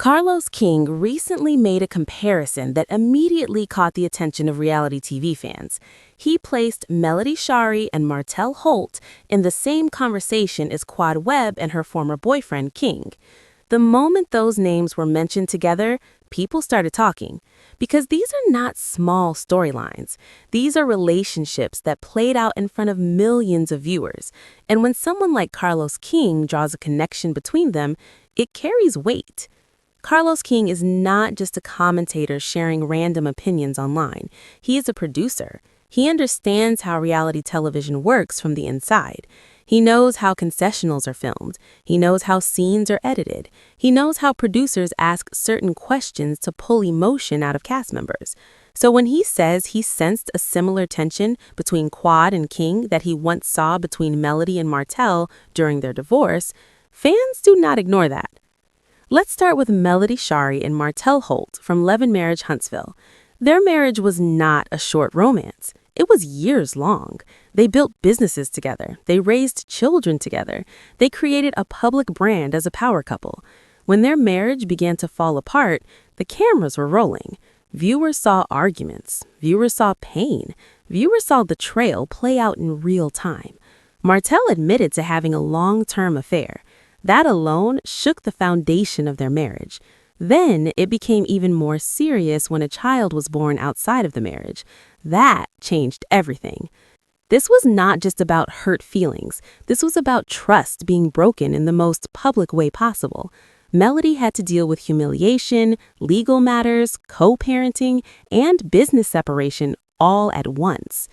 Carlos King recently made a comparison that immediately caught the attention of reality TV fans. He placed Melody Shari and Martell Holt in the same conversation as Quad Webb and her former boyfriend, King. The moment those names were mentioned together, people started talking. Because these are not small storylines. These are relationships that played out in front of millions of viewers. And when someone like Carlos King draws a connection between them, it carries weight. Carlos King is not just a commentator sharing random opinions online. He is a producer. He understands how reality television works from the inside. He knows how confessionals are filmed. He knows how scenes are edited. He knows how producers ask certain questions to pull emotion out of cast members. So when he says he sensed a similar tension between Quad and King that he once saw between Melody and Martell during their divorce, fans do not ignore that. Let's start with Melody Shari and Martell Holt from Love and Marriage Huntsville. Their marriage was not a short romance. It was years long. They built businesses together. They raised children together. They created a public brand as a power couple. When their marriage began to fall apart, the cameras were rolling. Viewers saw arguments. Viewers saw pain. Viewers saw the betrayal play out in real time. Martell admitted to having a long-term affair. That alone shook the foundation of their marriage. Then it became even more serious when a child was born outside of the marriage. That changed everything. This was not just about hurt feelings. This was about trust being broken in the most public way possible. Melody had to deal with humiliation, legal matters, co-parenting, and business separation all at once.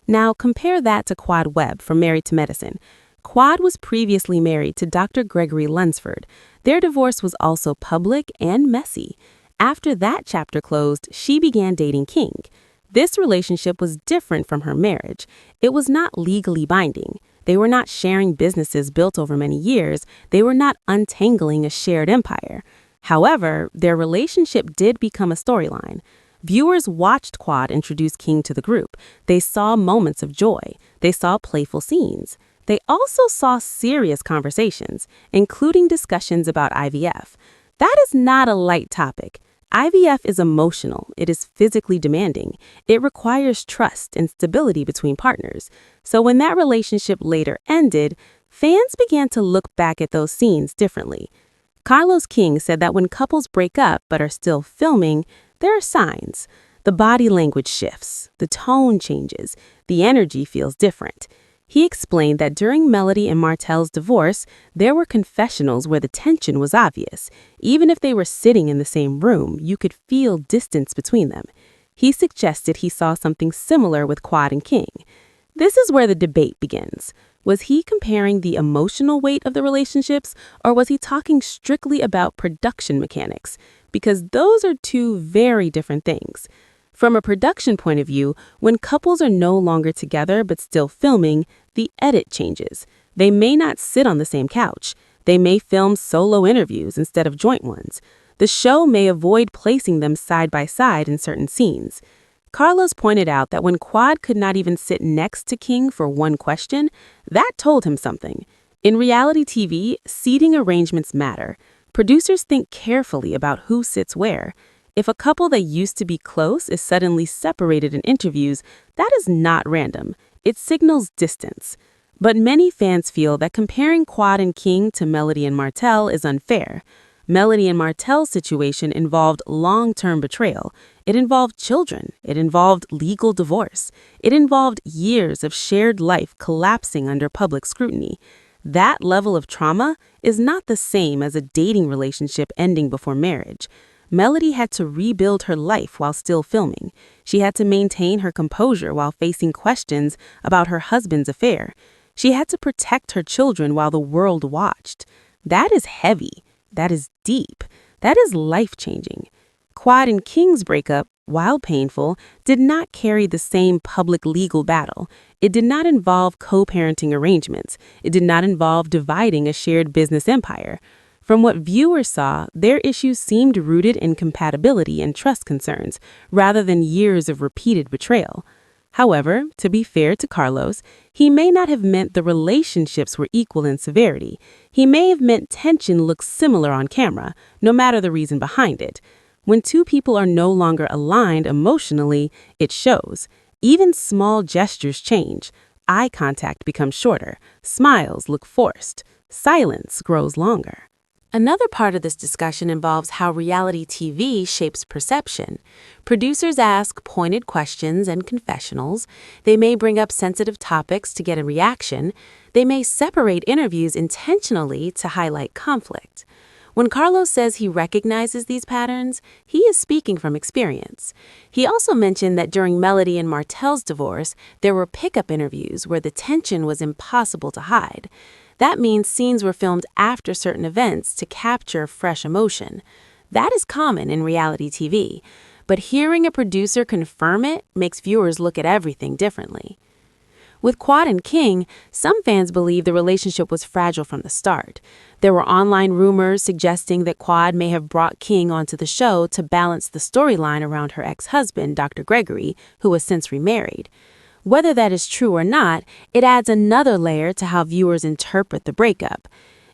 Now compare that to Quad Webb from Married to Medicine. Quad was previously married to Dr. Gregory Lunsford. Their divorce was also public and messy. After that chapter closed, she began dating King. This relationship was different from her marriage. It was not legally binding. They were not sharing businesses built over many years. They were not untangling a shared empire. However, their relationship did become a storyline. Viewers watched Quad introduce King to the group. They saw moments of joy. They saw playful scenes. They also saw serious conversations, including discussions about IVF. That is not a light topic. IVF is emotional. It is physically demanding. It requires trust and stability between partners. So when that relationship later ended, fans began to look back at those scenes differently. Carlos King said that when couples break up but are still filming, there are signs. The body language shifts. The tone changes. The energy feels different. He explained that during Melody and Martell's divorce, there were confessionals where the tension was obvious. Even if they were sitting in the same room, you could feel distance between them. He suggested he saw something similar with Quad and King. This is where the debate begins. Was he comparing the emotional weight of the relationships, or was he talking strictly about production mechanics? Because those are two very different things. From a production point of view, when couples are no longer together but still filming, the edit changes. They may not sit on the same couch. They may film solo interviews instead of joint ones. The show may avoid placing them side by side in certain scenes. Carlos pointed out that when Quad could not even sit next to King for one question, that told him something. In reality TV, seating arrangements matter. Producers think carefully about who sits where. If a couple that used to be close is suddenly separated in interviews, that is not random. It signals distance. But many fans feel that comparing Quad and King to Melody and Martell is unfair. Melody and Martell's situation involved long-term betrayal. It involved children. It involved legal divorce. It involved years of shared life collapsing under public scrutiny. That level of trauma is not the same as a dating relationship ending before marriage. Melody had to rebuild her life while still filming. She had to maintain her composure while facing questions about her husband's affair. She had to protect her children while the world watched. That is heavy. That is deep. That is life-changing. Quad and King's breakup, while painful, did not carry the same public legal battle. It did not involve co-parenting arrangements. It did not involve dividing a shared business empire. From what viewers saw, their issues seemed rooted in compatibility and trust concerns, rather than years of repeated betrayal. However, to be fair to Carlos, he may not have meant the relationships were equal in severity. He may have meant tension looks similar on camera, no matter the reason behind it. When two people are no longer aligned emotionally, it shows. Even small gestures change. Eye contact becomes shorter. Smiles look forced. Silence grows longer. Another part of this discussion involves how reality TV shapes perception. Producers ask pointed questions and confessionals. They may bring up sensitive topics to get a reaction. They may separate interviews intentionally to highlight conflict. When Carlos says he recognizes these patterns, he is speaking from experience. He also mentioned that during Melody and Martell's divorce, there were pickup interviews where the tension was impossible to hide. That means scenes were filmed after certain events to capture fresh emotion. That is common in reality TV, but hearing a producer confirm it makes viewers look at everything differently. With Quad and King, some fans believe the relationship was fragile from the start. There were online rumors suggesting that Quad may have brought King onto the show to balance the storyline around her ex-husband, Dr. Gregory, who was since remarried. Whether that is true or not, it adds another layer to how viewers interpret the breakup.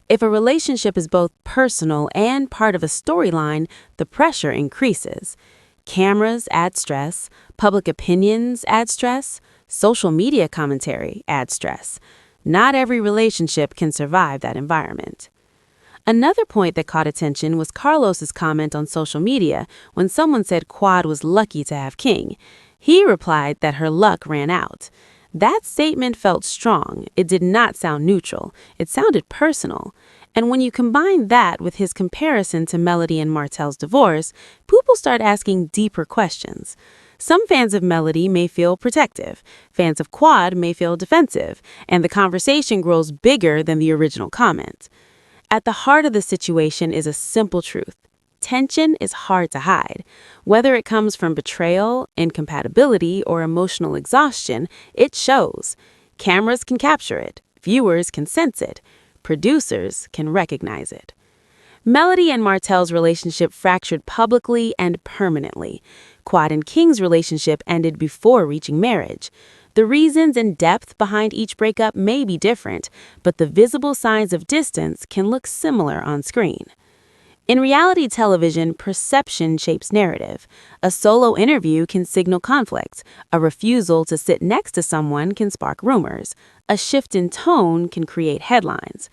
If a relationship is both personal and part of a storyline, the pressure increases. Cameras add stress, public opinions add stress, social media commentary adds stress. Not every relationship can survive that environment. Another point that caught attention was Carlos's comment on social media when someone said Quad was lucky to have King. He replied that her luck ran out. That statement felt strong. It did not sound neutral. It sounded personal. And when you combine that with his comparison to Melody and Martell's divorce, people start asking deeper questions. Some fans of Melody may feel protective. Fans of Quad may feel defensive. And the conversation grows bigger than the original comment. At the heart of the situation is a simple truth. Tension is hard to hide. Whether it comes from betrayal, incompatibility, or emotional exhaustion, it shows. Cameras can capture it. Viewers can sense it. Producers can recognize it. Melody and Martell's relationship fractured publicly and permanently. Quad and King's relationship ended before reaching marriage. The reasons and depth behind each breakup may be different, but the visible signs of distance can look similar on screen. In reality television, perception shapes narrative. A solo interview can signal conflict. A refusal to sit next to someone can spark rumors. A shift in tone can create headlines.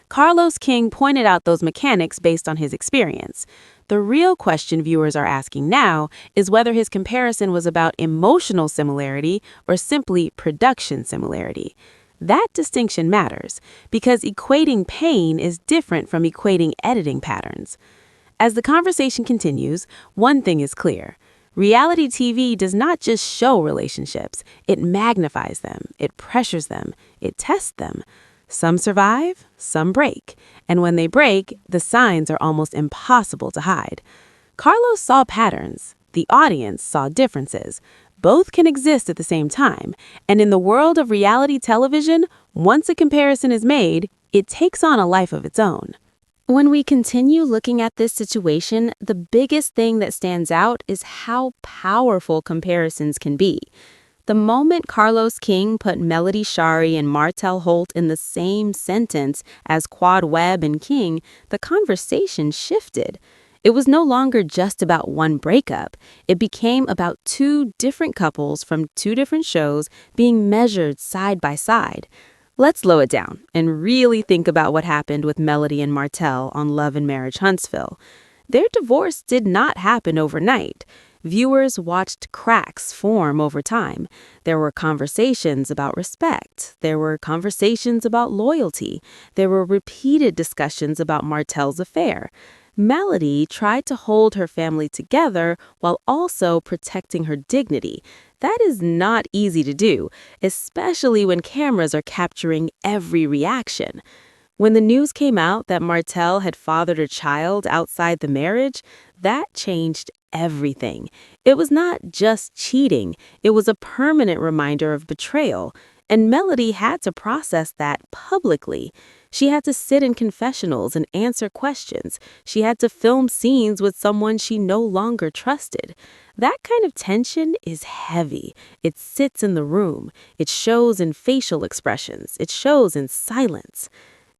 Carlos King pointed out those mechanics based on his experience. The real question viewers are asking now is whether his comparison was about emotional similarity or simply production similarity. That distinction matters because equating pain is different from equating editing patterns. As the conversation continues, one thing is clear. Reality TV does not just show relationships. It magnifies them, it pressures them, it tests them. Some survive, some break. And when they break, the signs are almost impossible to hide. Carlos saw patterns. The audience saw differences. Both can exist at the same time, and in the world of reality television, once a comparison is made, it takes on a life of its own. When we continue looking at this situation, the biggest thing that stands out is how powerful comparisons can be. The moment Carlos King put Melody Shari and Martell Holt in the same sentence as Quad Webb and King, the conversation shifted. It was no longer just about one breakup. It became about two different couples from two different shows being measured side by side. Let's slow it down and really think about what happened with Melody and Martell on Love and Marriage Huntsville. Their divorce did not happen overnight. Viewers watched cracks form over time. There were conversations about respect. There were conversations about loyalty. There were repeated discussions about Martell's affair. Melody tried to hold her family together while also protecting her dignity. That is not easy to do, especially when cameras are capturing every reaction. When the news came out that Martell had fathered a child outside the marriage, that changed everything. It was not just cheating, it was a permanent reminder of betrayal, and Melody had to process that publicly. She had to sit in confessionals and answer questions. She had to film scenes with someone she no longer trusted. That kind of tension is heavy. It sits in the room. It shows in facial expressions. It shows in silence.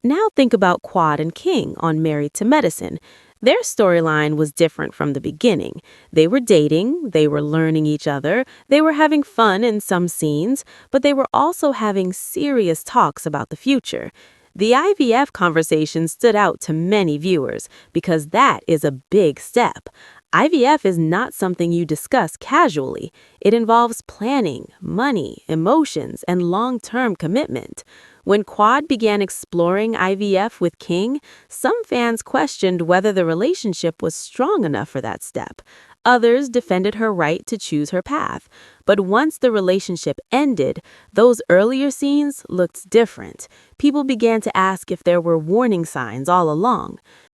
Now think about Quad and King on Married to Medicine. Their storyline was different from the beginning. They were dating, they were learning each other, they were having fun in some scenes, but they were also having serious talks about the future. The IVF conversation stood out to many viewers because that is a big step. IVF is not something you discuss casually. It involves planning, money, emotions, and long-term commitment. When Quad began exploring IVF with King, some fans questioned whether the relationship was strong enough for that step. Others defended her right to choose her path. But once the relationship ended, those earlier scenes looked different. People began to ask if there were warning signs all along.